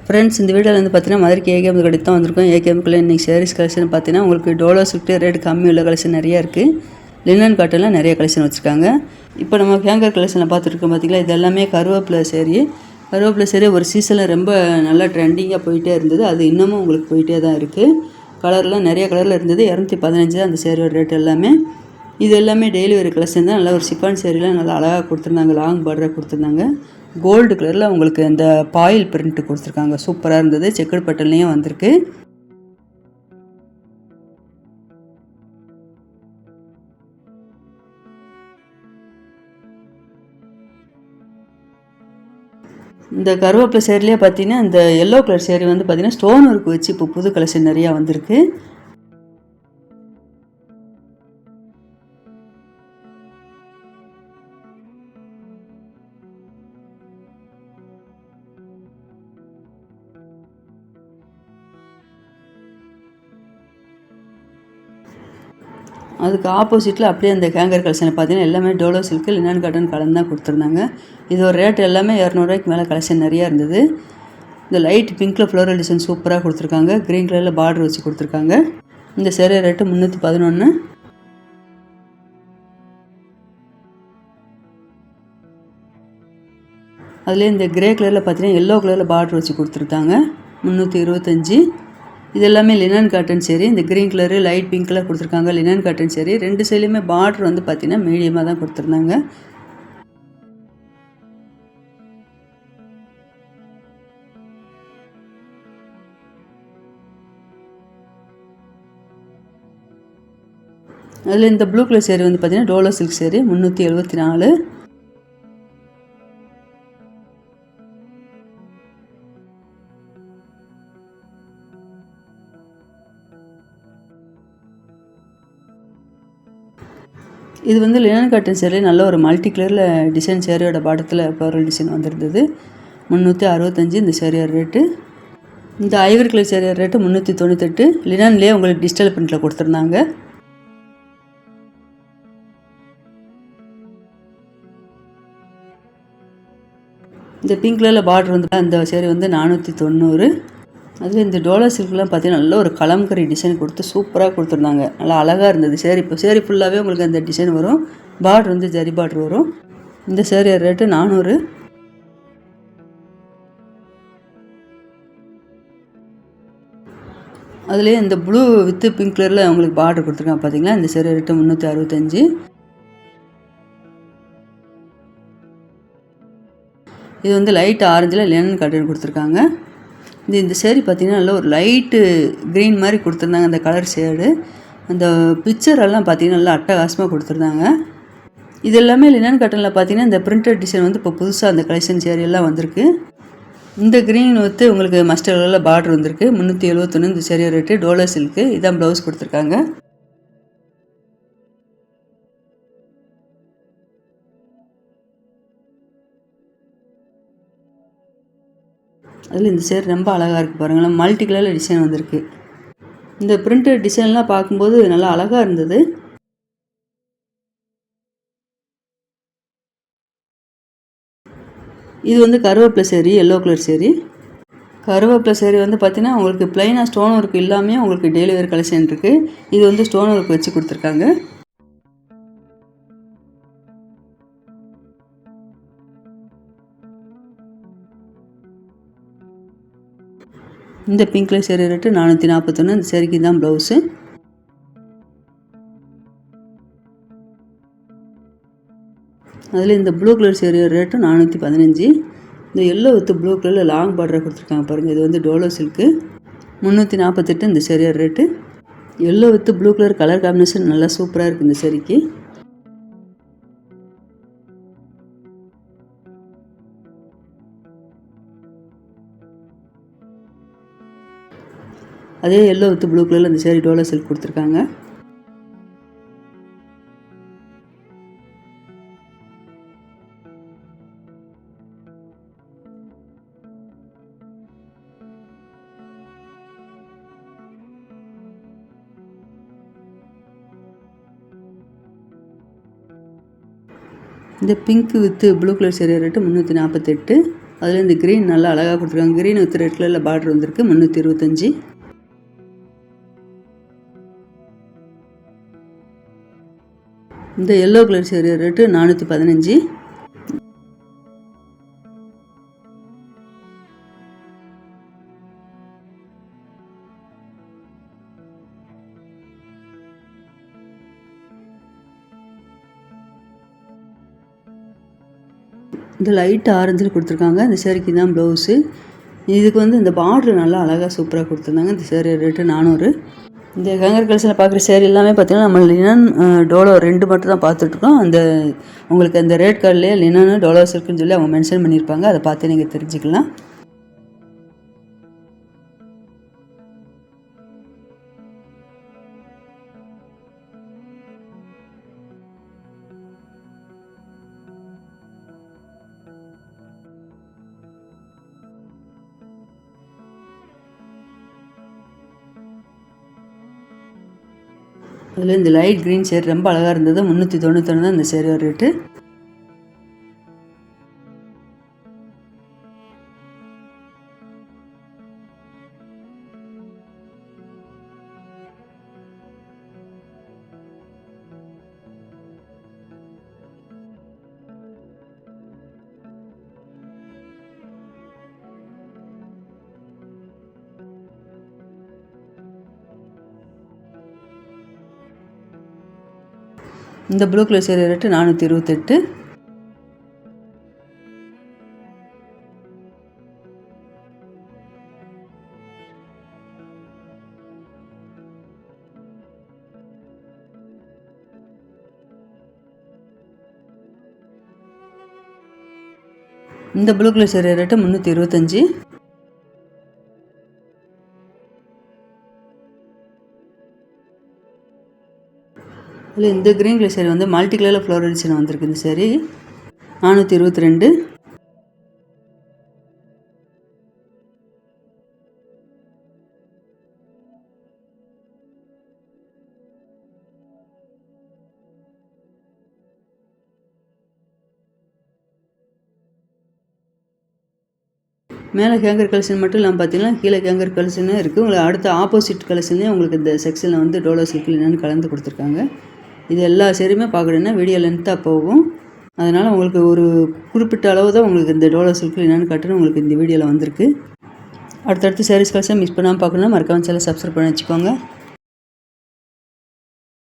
Friends, இந்த வீடியோவில் வந்து பார்த்தீங்கன்னா மதுரைக்கு ஏகேஎம் கடைக்கு தான் வந்திருக்கோம். ஏகேஎம்குள்ளே இன்றைக்கி சாரீஸ் கலெக்ஷன் பார்த்தீங்கன்னா உங்களுக்கு டோலோ சிஃப்ட்டு ரேட் கம்மி உள்ள கலெக்ஷன் நிறையா இருக்குது. லினன் காட்டனில் நிறைய கலெக்ஷன் வச்சுருக்காங்க. இப்போ நம்ம ஹேங்கர் கலெக்ஷனில் பார்த்துருக்கோம் பார்த்தீங்களா, இது எல்லாமே கருவேப்பிலை சேரீ. கருவேப்பிலை சேரீ ஒரு சீசனில் ரொம்ப நல்லா ட்ரெண்டிங்காக போயிட்டே இருந்தது. அது இன்னமும் உங்களுக்கு போயிட்டே தான் இருக்குது. கலர்லாம் நிறைய கலரில் இருந்தது. 215 தான் அந்த சேரீயோட ரேட் எல்லாமே. இது எல்லாமே டெய்லி ஒரு கலெக்ஷன் தான். நல்லா ஒரு சிஃபான் சேரீலாம் நல்லா அழகாக கொடுத்துருந்தாங்க. லாங் பார்டராக கொடுத்துருந்தாங்க. கோல்டு கலரில் உங்களுக்கு இந்த பாயில் பிரிண்ட் கொடுத்துருக்காங்க. சூப்பராக இருந்தது. செக்குடு பட்டன்லேயும் வந்திருக்கு. இந்த கருவேப்பிலை சேரீலேயே பார்த்தீங்கன்னா இந்த எல்லோ கலர் சேரீ வந்து பார்த்தீங்கன்னா ஸ்டோன் ஒர்க் வச்சு இப்போ புது கலெக்ஷன் நிறையா வந்திருக்கு. அதுக்கு ஆப்போசிட்டில் அப்படியே அந்த ஹேங்கர் கலெக்ஷனை பார்த்தீங்கன்னா எல்லாமே டோலோ சில்க்கு லினன் காட்டன் கலந்து தான் கொடுத்துருந்தாங்க. இது ஒரு ரேட் எல்லாமே 200 மேலே கலெக்ஷன் நிறையா இருந்தது. இந்த லைட் பிங்க்கில் ஃப்ளோரல் டிசைன் சூப்பராக கொடுத்துருக்காங்க. க்ரீன் கலரில் பார்டர் வச்சு கொடுத்துருக்காங்க. இந்த சேரீ ரேட்டு 311. அதுலேயே இந்த கிரே கலரில் பார்த்தீங்கன்னா எல்லோ கலரில் பார்டர் வச்சு கொடுத்துருக்காங்க. 325. இது எல்லாமே லினன் காட்டன் சேரீ. இந்த green colour light pink colour கொடுத்துருக்காங்க. Linen cotton saree. 2 சைட்லையுமே பார்டர் வந்து பார்த்திங்கன்னா மீடியமாக தான் கொடுத்துருந்தாங்க. அதில் இந்த ப்ளூ கலர் சேரீ வந்து பார்த்திங்கன்னா டோலோ சில்க் சேரீ 374. இது வந்து லினன் காட்டன் சேரீ. நல்ல ஒரு மல்டி கலரில் டிசைன் சேரீயோட பாட்டத்தில் ஃப்ளோரல் டிசைன் வந்துருந்தது. 365 இந்த சேரீயோட ரேட்டு. இந்த ஐவரி கலர் சேரீயோட ரேட்டு 398. லினன்லேயே உங்களுக்கு டிஜிட்டல் பிரிண்டில் கொடுத்துருந்தாங்க. இந்த பிங்க் கலரில் பார்டர் வந்து அந்த சேரீ வந்து 490. அதில் இந்த டோலோ சில்க்லாம் பார்த்தீங்கன்னா நல்ல ஒரு கலம்கரி டிசைன் கொடுத்து சூப்பராக கொடுத்துருந்தாங்க. நல்லா அழகாக இருந்தது சேரீ. இப்போ சேரீ ஃபுல்லாகவே உங்களுக்கு அந்த டிசைன் வரும். பார்டர் வந்து ஜரி பார்டர் வரும். இந்த சேரீ ரேட்டு 400. அதுலேயே இந்த ப்ளூ வித்து பிங்க் கலரில் உங்களுக்கு பார்டர் கொடுத்துருக்காங்க பார்த்தீங்களா. இந்த சேரீ ரேட்டு 365. இது வந்து லைட் ஆரஞ்சில் லினன் காட்டன் கொடுத்துருக்காங்க. இந்த சேரீ பார்த்திங்கன்னா நல்லா ஒரு லைட்டு க்ரீன் மாதிரி கொடுத்துருந்தாங்க. அந்த கலர் ஷேடு அந்த பிக்சரெல்லாம் பார்த்திங்கன்னா நல்லா அட்டகாசமாக கொடுத்துருந்தாங்க. இது எல்லாமே லினன் காட்டனில் பார்த்திங்கன்னா இந்த பிரிண்டட் டிசைன் வந்து இப்போ புதுசாக அந்த கலெக்ஷன் சேரீ எல்லாம் வந்திருக்கு. இந்த க்ரீன் வந்து உங்களுக்கு மஸ்டர் கலரில் பார்டர் வந்திருக்கு. 371 இந்த சேரீ ரேட்டு. டோலோ சில்க்கு. இதான் ப்ளவுஸ் கொடுத்துருக்காங்க. அதில் இந்த சேரீ ரொம்ப அழகாக இருக்குது பாருங்களேன். மல்டி கலரில் டிசைன் வந்திருக்கு. இந்த பிரிண்டட் டிசைன்லாம் பார்க்கும்போது நல்லா அழகாக இருந்தது. இது வந்து கருவேப்பிலை சேரீ, எல்லோ கலர் சேரீ. கருவேப்பிலை சேரீ வந்து பார்த்திங்கன்னா உங்களுக்கு ப்ளைனாக ஸ்டோன் ஒர்க் இல்லாமல் உங்களுக்கு டெய்லி வேர் கலெக்ஷன் இருக்குது. இது வந்து ஸ்டோன் ஒர்க் வச்சு கொடுத்துருக்காங்க. இந்த பிங்க் கலர் சேரீ ரேட்டு 441. இந்த சேரீக்கு தான் ப்ளவுஸு. அதில் இந்த ப்ளூ கலர் சேரீ ரேட்டு 415. இந்த எல்லோ வித்து ப்ளூ கலரில் லாங் பார்டரை கொடுத்துருக்காங்க பாருங்கள். இது வந்து டோலோ சில்க்கு. 348 இந்த sari rate. Yellow with blue colour colour combination நல்லா சூப்பராக இருக்குது இந்த சேரீக்கு. அதே எல்லோ வித் ப்ளூ கலரில் இந்த சேரீ டோலோ சில்க் கொடுத்துருக்காங்க. இந்த pink with blue colour sari rate 348. அதில் இந்த க்ரீன் நல்லா அழகாக கொடுத்துருக்காங்க. க்ரீன் வித் ரெட் கலரில் பார்டர் வந்திருக்கு. 325. இந்த எல்லோ கலர் சேரீ ரேட்டு 415. இந்த லைட் ஆரஞ்சில் கொடுத்துருக்காங்க. இந்த சேரீக்கு தான் ப்ளவுஸு. இதுக்கு வந்து இந்த பார்டர் நல்லா அழகாக சூப்பராக கொடுத்துருந்தாங்க. இந்த சேரீ ரேட்டு 400. இந்த ஹேங்கர் கலெக்ஷனில் பார்க்குற சேரீ எல்லாமே பார்த்திங்கன்னா நம்ம லினன் டோலோ 2 மட்டும் தான் பார்த்துட்ருக்கோம். அந்த உங்களுக்கு அந்த ரேட் கார்ட்லேயே லினனு டோலோஸ் இருக்குன்னு சொல்லி அவங்க மென்ஷன் பண்ணியிருப்பாங்க. அதை பார்த்து நீங்கள் தெரிஞ்சுக்கலாம். அதில் இந்த லைட் க்ரீன் சேரீ ரொம்ப அழகாக இருந்தது. 391 தான் இந்த சேரீ ரேட்டு. இந்த ப்ளூ கலர் சேரீ ரேட்டு 428. இந்த ப்ளூ கலர் சேரீ ரேட்டு 325. இல்லை இந்த க்ரீன் கலர் சேரீ வந்து மல்டி கலரில் ஃப்ளோரல் டிசைன் வந்திருக்கு. இந்த சேரீ 422. மேலே கேங்கர் கலெக்ஷன் மட்டும் இல்லாமல் பார்த்தீங்கன்னா கீழே கேங்கர் கலெக்ஷனும் இருக்குது. உங்களுக்கு அடுத்த ஆப்போசிட் கலெக்ஷன்லேயும் உங்களுக்கு இந்த செக்ஷனில் வந்து டோலோ சில்க் என்னென்னு கலந்து கொடுத்துருக்காங்க. இது எல்லா சேரீயுமே பார்க்கணுன்னா வீடியோ லென்த்தாக போகும். அதனால் உங்களுக்கு ஒரு குறிப்பிட்ட அளவு தான் உங்களுக்கு இந்த டோலோ சில்க் என்னென்னு காட்டுன்னு உங்களுக்கு இந்த வீடியோவில் வந்திருக்கு. அடுத்தடுத்து சாரீஸ் கலெக்ஷன் மிஸ் பண்ணாமல் பார்க்கணுன்னா மறக்காம சேனலை சப்ஸ்கிரைப் பண்ணி வச்சுக்கோங்க.